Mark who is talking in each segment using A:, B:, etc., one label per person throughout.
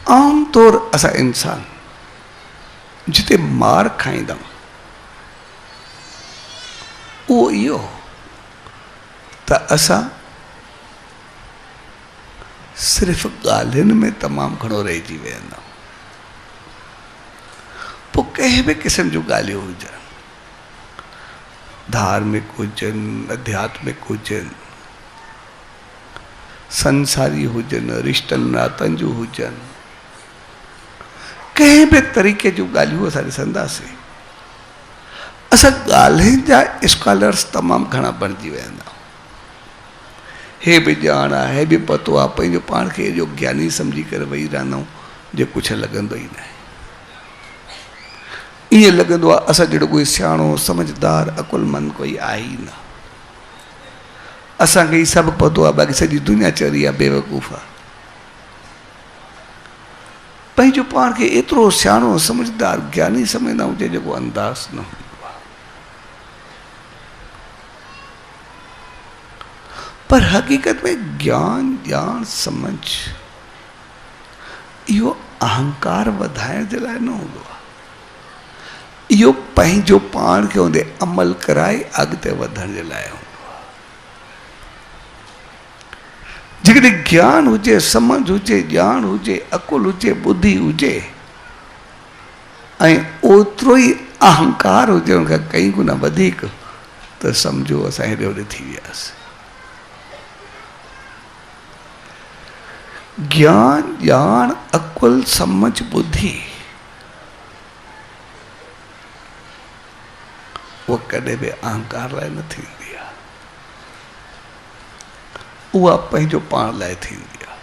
A: आम तौर असा इंसान जिते मार खाईंदा वो इहो त असा सिर्फ गालिन में तमाम घणो रहिजी वेंदा पो कंहिं भी किस्म जो गालियों हुजन धार्मिक हुजन आध्यात्मिक हुजन संसारी हुजन रिश्तन नातन जो हुजन कंहिं भी तरीके जो गालियों असां ॾिसंदासीं असां ॻाल्हियुनि जा स्कॉलर्स तमाम घणा बणिजी वेंदा हे भी ॼाण आहे हे भी पतो आहे पंहिंजो पाण खे एॾो ज्ञानी सम्झी करे वेही रहंदा आहियूं जो कुछ लॻंदो ई न आहे ईअं लॻंदो आहे असां जहिड़ो कोई सियाणो समझदार अकुलमंद कोई आहे ई न असांखे ई सभु पतो आहे बाक़ी सॼी दुनिया चरी आहे बेवकूफ़ आहे पंहिंजो पाण खे एतिरो सियाणो समझदार ज्ञानी सम्झंदा आहियूं जंहिंजो अंदाज़ न हूंदो आहे पर हक़ीक़त में ज्ञान ॼाण समझ इहो अहंकार वधाइण जे लाइ न हूंदो आहे इहो पंहिंजो पाण खे उनते अमल कराए अॻिते वधण जे लाइ हूंदो आहे जेकॾहिं ज्ञान हुजे समझ हुजे ॼाण हुजे अकुल हुजे बुद्धि हुजे ऐं ओतिरो ई अहंकार हुजे उनखां कई गुना वधीक त सम्झो असां हेॾे होॾे थी वियासीं ज्ञान ॼाण अकुल समझ बुद्धि वो कॾहिं भी अहंकार लाइ न थींदी आहे उहा पंहिंजो पाण लाइ थींदी आहे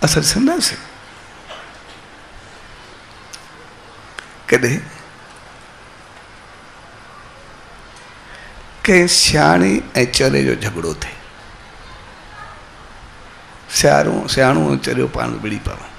A: असां ॾिसंदासीं कॾहिं कंहिं सियाणे ऐं चरे जो झगड़ो थिए सियाणो चरियो पाण में विड़ी पवनि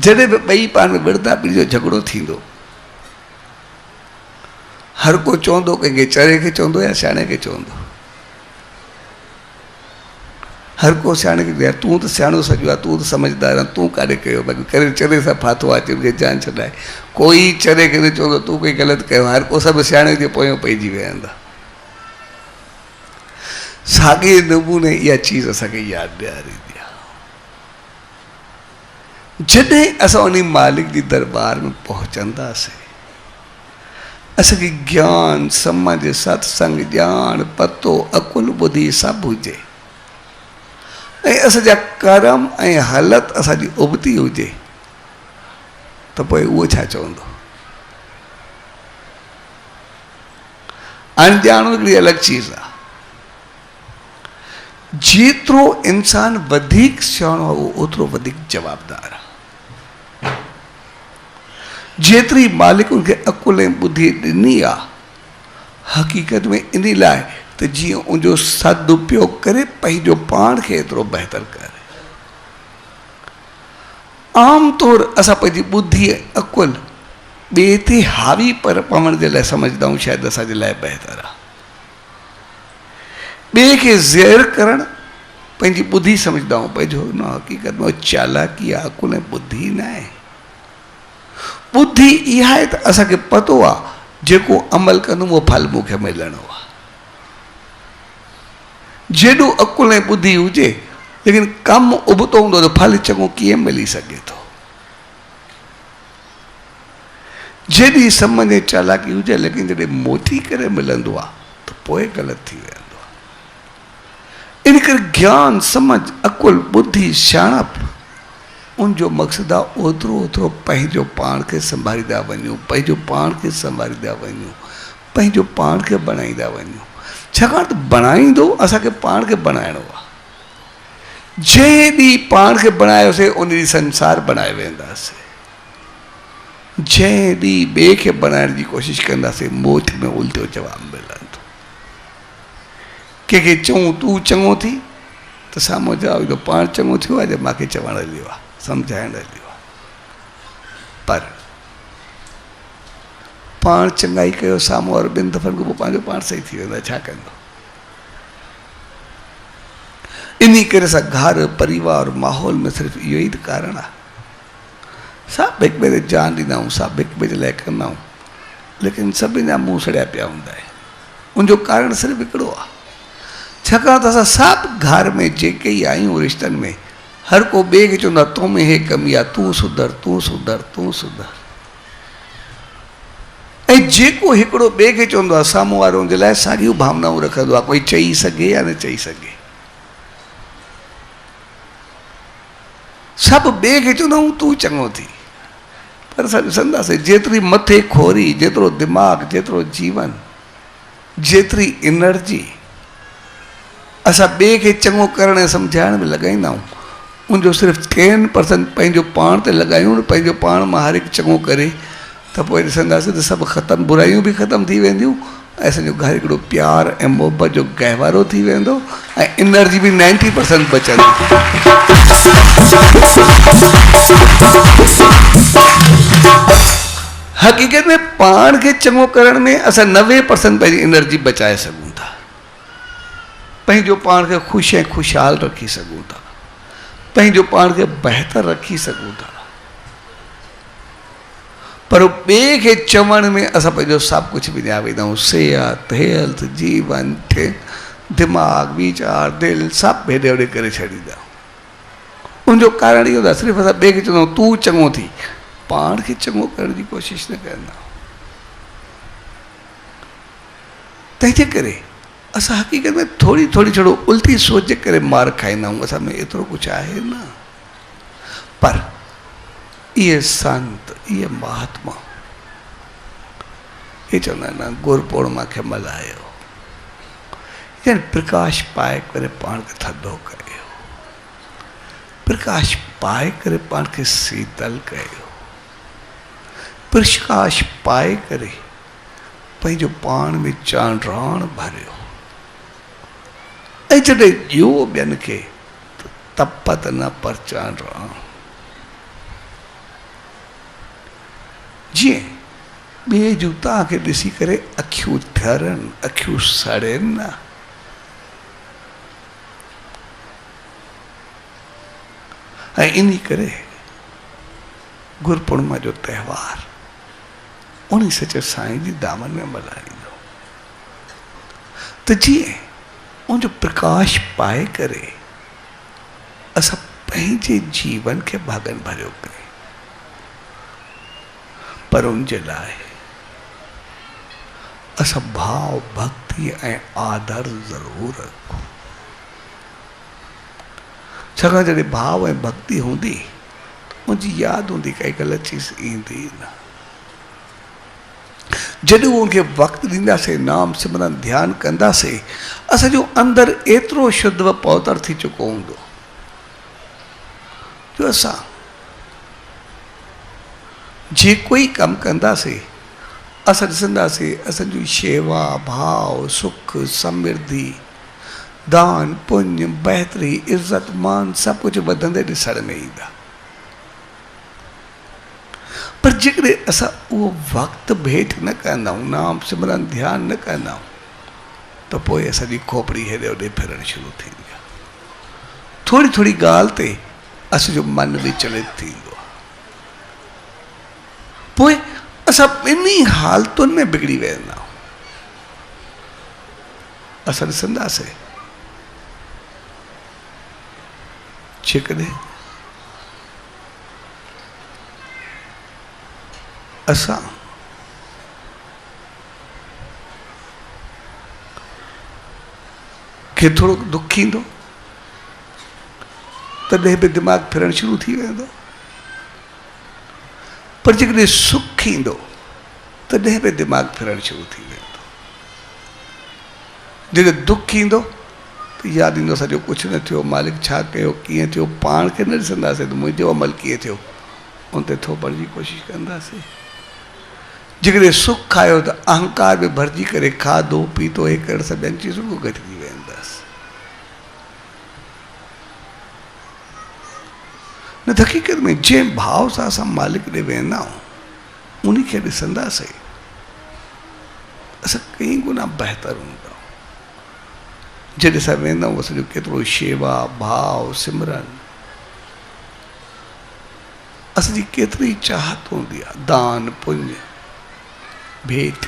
A: जॾहिं भी ॿई पाण में विड़दा ॿिनि जो झगड़ो थींदो हर को चवंदो कंहिंखे चरे खे चवंदो या सियाणे खे चवंदो हर को सियाणे खे तूं त सियाणो सॼो आहे तूं त समझदार आहे तूं काॾे कयो बाक़ी करे चरे सां फाथो आहे अचे जान छॾाए कोई चरे खे न चवंदो तूं कोई ग़लति कयो हर को सभु सियाणे जे पोयां पइजी वेहंदा साॻे नमूने इहा चीज़ असांखे यादि ॾियारींदी आहे जॾहिं असां उन मालिक जी दरबार में पहुचंदासीं असांखे ज्ञान समझ सत्संग ॼाण पतो अकुल बुद्धि सभु हुजे ऐं असांजा कर्म ऐं हालत असांजी उबती हुजे त पोइ उहो छा चवंदो अणॼाण हिकिड़ी अलॻि चीज़ आहे जेतिरो इंसान वधीक सियाणो आहे उहो ओतिरो वधीक जवाबदार आहे जेतिरी मालिक उनखे अकुल ऐं बुद्धि ॾिनी आहे हक़ीक़त में इन लाइ त जीअं उनजो सदुपयोग करे पंहिंजो पाण खे एतिरो बहितर करे आम तौर असां पंहिंजी बुद्धि अकुल ॿिए ते हावी पर पवण जे लाइ समझदा आहियूं शायदि असांजे लाइ बहितर आहे ॿिए खे ज़ेर करणु पंहिंजी बुद्धि समझदा आहियूं पंहिंजो न हक़ीक़त में चालाकी आहे अकुल ऐं बुद्धि न आहे बुद्धि इहा आहे त असांखे पतो आहे जेको अमल कंदुमि उहो फल मूंखे मिलणो आहे जेॾो अकुल ऐं बुद्धि हुजे लेकिन कमु उबतो हूंदो त फल चङो कीअं मिली सघे थो जेॾी समझ ऐं चालाकी हुजे लेकिन जॾहिं मोटी करे मिलंदो आहे त पोइ ग़लति थी वेंदो आहे इन करे ज्ञान समझ अकुल बुद्धि सियाणप उनजो मक़सदु आहे ओतिरो ओतिरो पंहिंजो पाण खे संभालींदा वञूं पंहिंजो पाण खे संभालींदा वञूं पंहिंजो पाण खे बणाईंदा वञूं छाकाणि त बणाईंदो असांखे पाण खे बणाइणो आहे जंहिं ॾींहुं पाण खे बणायोसीं उन ॾींहुं संसार बणाए वेंदासीं जंहिं ॾींहुं ॿिए खे बणाइण जी कोशिशि कंदासीं मोठ में उल्टो जवाबु मिलंदो कंहिंखे चऊं तूं चङो थी त साम्हूं जवाबु ईंदो पाण चङो थियो आहे जो मूंखे चवण हलियो आहे सम्झाइण हलियो आहे पर पाण चङाई कयो साम्हूं वारो ॿिनि दफ़नि खां पोइ पंहिंजो पाण सही थी वेंदो आहे छा कंदो इन करे असां घर परिवार माहौल में सिर्फ़ु इहो ई त कारण आहे। सभु हिक ॿिए ते जान ॾींदा आहियूं, सभु हिक ॿिए जे लाइ कंदा आहियूं, लेकिन सभिनी जा मुंहुं सड़िया पिया हूंदा आहिनि। उनजो कारण सिर्फ़ु हिकिड़ो आहे, छाकाणि त असां सभु घर में जेके ई आहियूं रिश्तनि में, हर को ॿिए खे चवंदो आहे तो में हे कमी आहे, तूं सुधर तूं सुधर तूं सुधर। ऐं जेको हिकिड़ो ॿिए खे चवंदो आहे साम्हूं वारो जे लाइ साॻियूं भावनाऊं रखंदो आहे, कोई चई सघे या न चई सघे। सभु ॿिए खे चवंदा आहियूं तूं चङो थी, पर असां ॾिसंदासीं जेतिरी मथे खोरी, जेतिरो दिमाग़, जेतिरो जीवन, जेतिरी एनर्जी असां ॿिए खे चङो करण ऐं सम्झाइण में लॻाईंदा आहियूं, उनजो सिर्फ़ु 10% पंहिंजो पाण ते लॻायूं, पंहिंजो पाण मां हर हिकु चङो करे, त पोइ ॾिसंदासीं त सभु ख़तमु, बुराइयूं बि ख़तमु थी वेंदियूं ऐं असांजो घर हिकिड़ो प्यार ऐं मोहबत जो गहवारो थी वेंदो ऐं एनर्जी बि 90% बचंदी। हक़ीक़त में पाण खे चङो करण में असां 90% पंहिंजी एनर्जी बचाए सघूं था, पंहिंजो पाण खे ख़ुशि ऐं ख़ुशहाल रखी सघूं था, पंहिंजो पाण खे बहितर रखी सघूं था। पर ॿिए खे चवण में असां पंहिंजो सभु कुझु विञाए वेंदा आहियूं, सिहत, हेल्थ, जीवन, दिमाग़, वीचार, दिलि सभु हेॾे होॾे करे छॾींदा आहियूं। उनजो कारण इहो आहे सिर्फ़ु असां ॿिए खे चवंदा आहियूं तूं चङो थी, पाण खे चङो करण जी कोशिशि न कंदा आहियूं। तंहिंजे करे असां हक़ीक़त में थोरी थोरी छड़ो उल्टी सोच जे करे मार खाईंदा आहियूं, असां में एतिरो कुझु आहे न। पर इहे संत, इहे महात्मा, इहे चवंदा आहिनि न गुर पूर्णिमा खे मल्हायो, यानी प्रकाश पाए करे पाण खे थधो कयो, प्रकाश पाए करे पाण खे शीतल कयो, प्रकाश पाए करे पंहिंजो पाण में चांड्राण भरियो, ऐं जॾहिं ॾियो ॿियनि खे त तपत न पर चांड्राण। जीअं ॿिए जूं तव्हांखे ॾिसी करे अखियूं थरनि, अखियूं सड़नि न, ऐं इन करे गुरु पूर्णिमा जो त्योहार उन सचे साईं जी दामन में मल्हाईंदो, त जीअं उनजो प्रकाश पाए करे असां पंहिंजे जीवन खे भागन भरियो कयूं, पर उन जे लाइ असां भाव, भक्ति ऐं आदर ज़रूरु रखूं। छाकाणि जॾहिं भाव ऐं भक्ति हूंदी मुंहिंजी यादि हूंदी काई ग़लति चीज़ ईंदी न। जॾहिं उनखे वक़्तु ॾींदासीं, नाम सिमरन ध्यानु कंदासीं, असांजो अंदरि एतिरो शुद्ध व पवित्र थी चुको हूंदो जो असां जेको ई कमु कंदासीं असां ॾिसंदासीं असांजी शेवा, भाव, सुख, समृद्धि, दान, पुण्य, बहितरी, इज़त, मान सभु कुझु वधंदे ॾिसण में ईंदा। पर जेकॾहिं असां उहो वक़्तु भेट न कंदा आहियूं, नाम सिमरन ध्यानु न कंदा आहियूं, त पोइ असांजी खोपड़ी हेॾे होॾे फिरणु शुरू थींदी आहे। थोरी थोरी ॻाल्हि ते असांजो मन विचलित थींदो आहे, पोइ असां ॿिन्ही हालतुनि में बिगड़ी वेंदा आहियूं। असां ॾिसंदासीं जेकॾहिं असां खे थोरो दुख ईंदो तॾहिं बि दिमाग़ फिरणु शुरू थी वेंदो, पर जेकॾहिं सुख ईंदो तॾहिं बि दिमाग़ फिरणु शुरू थी वेंदो। जॾहिं दुख ईंदो त यादि ईंदो सॼो कुझु न थियो, मालिक छा कयो, कीअं थियो, पाण खे न ॾिसंदासीं त मुंहिंजो अमल कीअं थियो, उन ते थोपण जी कोशिशि कंदासीं। जेकॾहिं सुख आयो त अहंकार में भरिजी करे खाधो पीतो हे करण सां ॿियनि चीज़ुनि खां घटिजी वेंदासीं। न त हक़ीक़त में जंहिं भाव सां असां मालिक ॾे वेंदा आहियूं उन खे ॾिसंदासीं असां कई गुना बहितर हूंदा। जॾहिं असां वेंदा आहियूं असांजो केतिरो शेवा भाव सिमरन, असांजी केतिरी चाहत हूंदी आहे, दान पुण्य भेंट।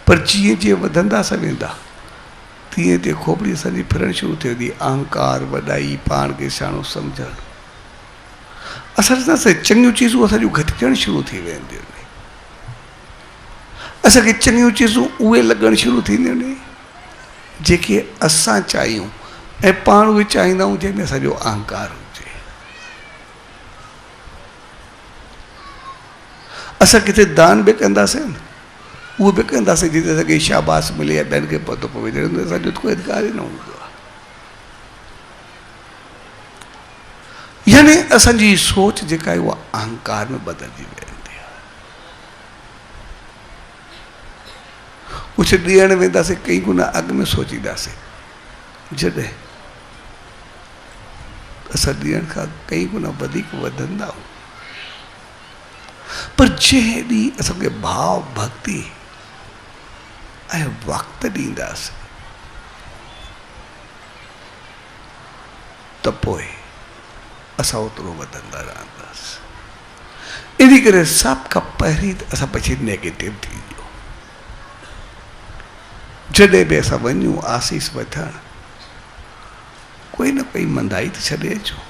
A: पर जीअं जीअं वधंदासीं वेंदा तीअं तीअं खोपड़ी असांजी फिरणु शुरू थी वेंदी, अहंकार वॾाई पाण खे सियाणो सम्झणु, असां ॾिसंदासीं चङियूं चीज़ूं असांजूं घटिजणु शुरू थी वेंदियूं आहिनि, असांखे चङियूं चीज़ूं उहे लॻणु शुरू थींदियूं आहिनि जेके असां चाहियूं ऐं पाण उहे चाहींदा आहियूं जंहिंमें असांजो अहंकार हुजे। असां किथे दान बि कंदासीं उहो बि कंदासीं जिते असांखे शाबाश मिले या ॿियनि खे पतो पवे, जॾहिं असांजो कोई अधिकार ई न हूंदो आहे। यानी असांजी सोच जेका आहे उहा अहंकार में बदिलजी वेंदी आहे। कुझु ॾियण वेंदासीं कई गुना अॻु में सोचींदासीं, जॾहिं असां ॾियण खां कई गुना वधीक वधंदा आहियूं। पर जंहिं ॾींहुं असांखे भाव भक्ति ऐं वक़्तु ॾींदासीं त पोइ असां ओतिरो वधंदा रहंदासीं। इन करे सभ खां पहिरीं त असां पछी नेगेटिव थी वियो। जॾहिं बि असां वञूं आसीस वठणु, कोई न कोई मंदाई त छॾे अचूं।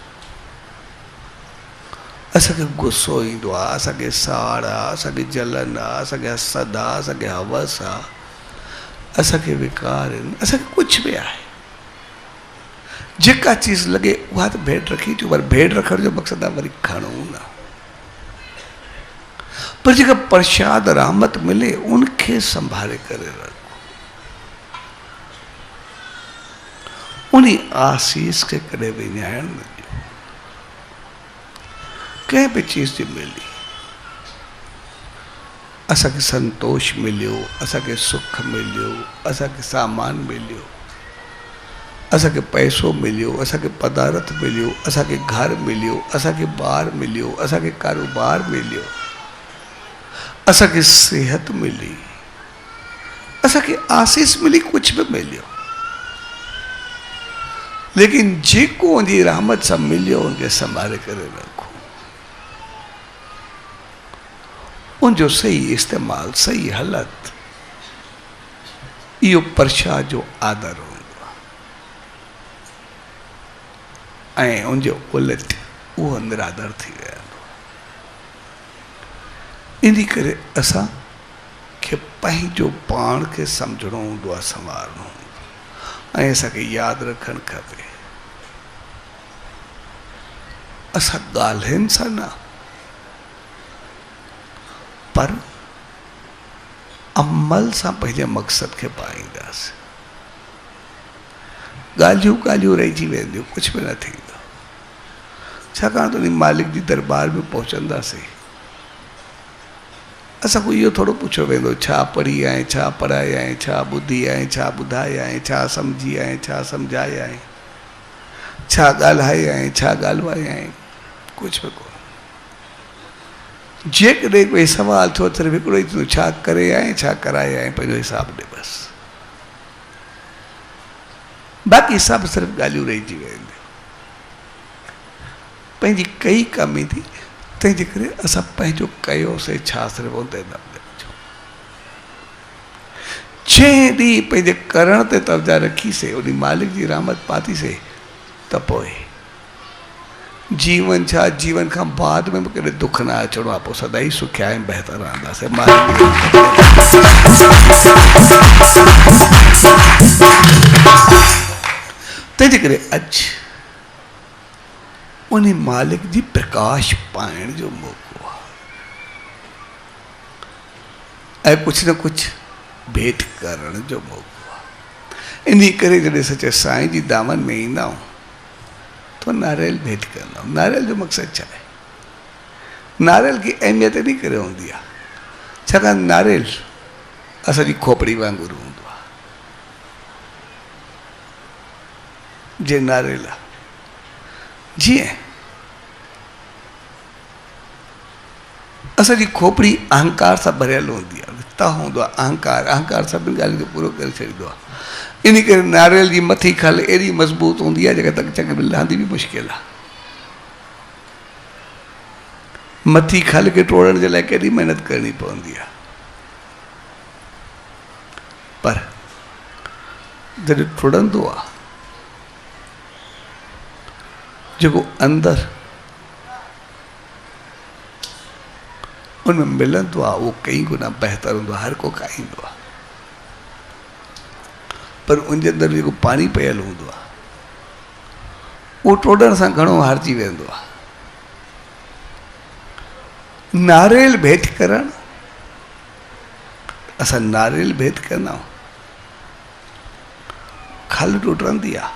A: असांखे गुस्सो ईंदो आहे, असांखे साड़ आहे, असांखे जलन आहे, असांखे हसद आहे, असांखे हवस आहे, असांखे विकार आहिनि, असांखे कुझु बि आहे। जेका चीज़ लॻे उहा त भेंट रखी अचूं, पर भेंट रखण जो मक़सदु आहे वरी खणूं न। पर जेका प्रसाद रहमत मिले उनखे संभाले करे रखो, उन आसीस खे कॾहिं विञाइण न ॾियो। कंहिं बि चीज़ जी मिली, असांखे संतोष मिलियो, असांखे सुख मिलियो, असांखे सामान मिलियो, असांखे पैसो मिलियो, असांखे पदार्थ मिलियो, असांखे घर मिलियो, असांखे ॿार मिलियो, असांखे कारोबार मिलियो, असांखे सिहत मिली, असांखे आसीस मिली, कुझु बि मिलियो, लेकिन जेको उनजी रहमत सां मिलियो उनखे संभाले करे रखो। उनजो सही इस्तेमालु, सही हालत, इहो प्रसाद जो आदर हूंदो आहे। ऐं उनजो उलट उहो निरादर थी वेंदो। इन करे असांखे पंहिंजो पाण खे सम्झणो हूंदो आहे, संवारणो हूंदो आहे। ऐं असांखे यादि रखणु खपे, असां ॻाल्हियुनि सां न, पर अमल सां पंहिंजे मक़सद खे पाईंदासीं। ॻाल्हियूं ॻाल्हियूं रहिजी वेंदियूं, कुझु बि न थींदो। छाकाणि त उन मालिक जी दरबार में पहुचंदासीं, असांखो इहो थोरो पुछियो वेंदो, छा पढ़ी आहे, छा पढ़ाए आहे, छा ॿुधी आहे, छा ॿुधाए आहे, छा सम्झी आहे, छा सम्झाए आहे, छा ॻाल्हाए आहे, छा ॻाल्हाए आहे, कुझु बि कोन। जेकॾहिं कोई सवाल थियो सिर्फ़ु हिकिड़ो ई थींदो, छा करे आहे, छा कराए आहे, पंहिंजो हिसाबु ॾे बसि। बाक़ी सभु सिर्फ़ु ॻाल्हियूं रहिजी वेंदियूं। पंहिंजी कई कमी थी, तंहिंजे करे असां पंहिंजो कयोसीं छा सिर्फ़ु उन ते न ॾिजो। जंहिं ॾींहुं पंहिंजे करण ते तवजा रखीसीं, उन मालिक जी रहमत पातीसीं, त पोइ जीवन छा, जीवन खां बाद में बि कॾहिं दुख न अचिणो आहे, पोइ सदाई सुखिया ऐं बहितर रहंदासीं। तंहिंजे करे अॼु उन मालिक जी प्रकाश पाइण जो मौक़ो आहे ऐं कुझु न कुझु भेंट करण जो मौक़ो आहे। इन करे जॾहिं सचे साईं जी दामन में ईंदा आहियूं तो नारियल भेंट कंदा आहियूं। नारियल जो मक़सदु छा आहे? नारियल की अहमियत इन करे हूंदी आहे छाकाणि नारियल असांजी खोपड़ी वांगुरु हूंदो आहे। जे नारियल आहे जीअं असांजी खोपड़ी अहंकार सां भरियल हूंदी आहे, विता हूंदो आहे अहंकार, अहंकार सभिनी ॻाल्हियुनि खे पूरो करे छॾींदो आहे। इन करे नारियल जी मथी खल एॾी मज़बूत हूंदी आहे जेका तक चंग में लहंदी बि मुश्किल आहे। मथी खल खे टोड़ण जे लाइ केॾी महिनत करणी पवंदी आहे, पर जॾहिं टुटंदो आहे जेको अंदरि उनमें मिलंदो आहे उहो कई गुना बहितर हूंदो आहे, हर को खाईंदो आहे। पर उनजे अंदरि जेको पाणी पियल हूंदो आहे उहो टोड़ण सां घणो हारिजी वेंदो आहे। नारियल भेट करणु, असां नारियल भेट कंदा आहियूं, खल टुटंदी आहे,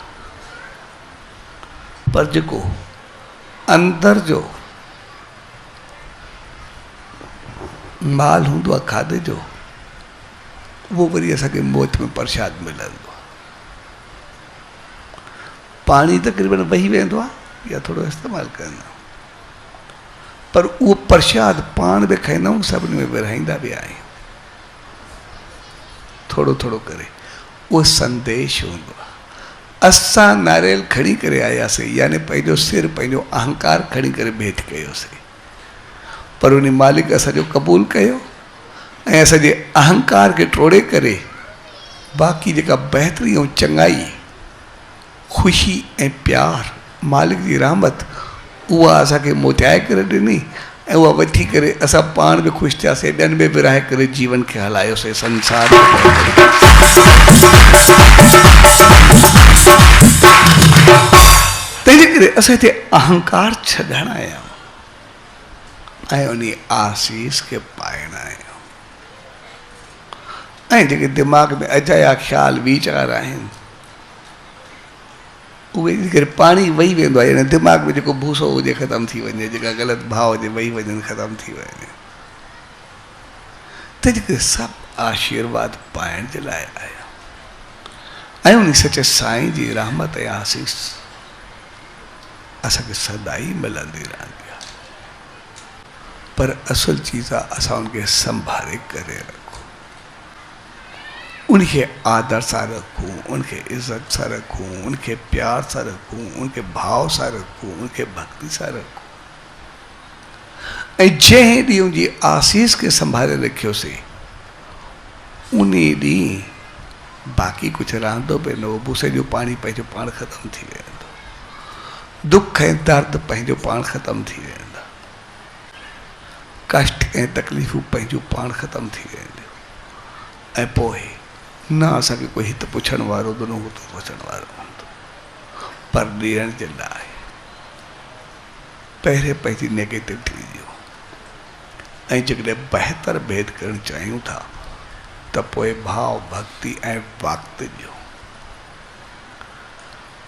A: पर जेको अंदरि जो माल हूंदो आहे खाधे जो, वो वरी असांखे मोच में प्रसाद मिलंदो आहे। पाणी तक़रीबन वही वेंदो आहे या थोरो इस्तेमालु कंदा आहियूं, पर उहो प्रसाद पाण बि खाईंदा आहियूं, सभिनी में विरहाईंदा बि आहियूं थोरो थोरो करे। उहो संदेश हूंदो आहे। असां नारियल खणी करे आयासीं, यानी पंहिंजो सिर, पंहिंजो अहंकार खणी करे भेट कयोसीं, पर उन मालिक असांजो क़बूल कयो ऐं असांजे अहंकार खे टोड़े करे बाक़ी जेका बहितरी ऐं चङाई, ख़ुशी ऐं प्यार, मालिक जी रहमत, उहा असांखे मोटाए करे ॾिनी ऐं उहा वठी करे असां पाण बि ख़ुशि थियासीं, ॿियनि में विराए करे जीवन खे हलायोसीं संसार। तंहिंजे करे असां हिते अहंकार छॾण आया ऐं उन आसीस खे पाइण आहियूं। ऐं जेके दिमाग़ में अजाया ख़्याल वीचार आहिनि उहे करे पाणी वही वेंदो आहे, यानी दिमाग़ में जेको भूसो हुजे ख़तमु थी वञे, जेका ग़लति भाव हुजे वही वञनि, ख़तमु थी वञे। तंहिंजे करे सभु आशीर्वाद पाइण जे लाइ आया ऐं उन सचे साईं जी रहमत ऐं आसीस असांखे सदाई मिलंदी रहंदी आहे। पर असुल चीज़ आहे असां उनखे संभाले करे रखूं, उनखे आदर सां रखूं, उनखे इज़त सां रखूं, उनखे प्यार सां रखूं, उनखे भाव सां रखूं, उनखे भक्ति सां रखूं। ऐं जंहिं ॾींहं जी आसीस खे संभाले रखियोसीं उन ॾींहुं बाक़ी कुझु रहंदो बि न, भूसे जो पाणी पंहिंजो पाण ख़तमु थी वेंदो, दुख ऐं दर्द पंहिंजो पाण ख़तमु थी वेंदा, कष्ट ऐं तकलीफ़ूं पंहिंजो पाण ख़तमु थी वेंदियूं। ऐं पोइ न असांखे कोई हिते पुछण वारो हूंदो, न हुतो पुछण वारो हूंदो, पर ॾियण जे लाइ पहिरें पंहिंजी नेगेटिविटी ॾियो। ऐं जेकॾहिं बहितर भेद करणु चाहियूं था त पोइ भाव, भक्ति ऐं वक़्तु ॾियो।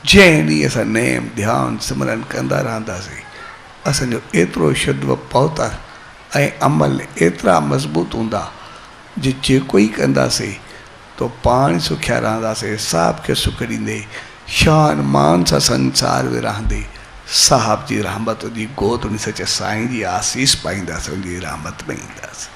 A: जंहिं ॾींहुं असां नेम, ध्यानु, सिमरन कंदा रहंदासीं, असांजो एतिरो शुद्ध पहुतर ऐं अमल एतिरा मज़बूत हूंदा जे जेको ई कंदासीं तो पाण सुखिया रहंदासीं, साहब खे सुख ॾींदे, शान मान सां संसार में रहंदे, साहब जी रहमत जी गोद उन सचे साईं जी आसीस पाईंदासीं, उनजी रहमत में ईंदासीं।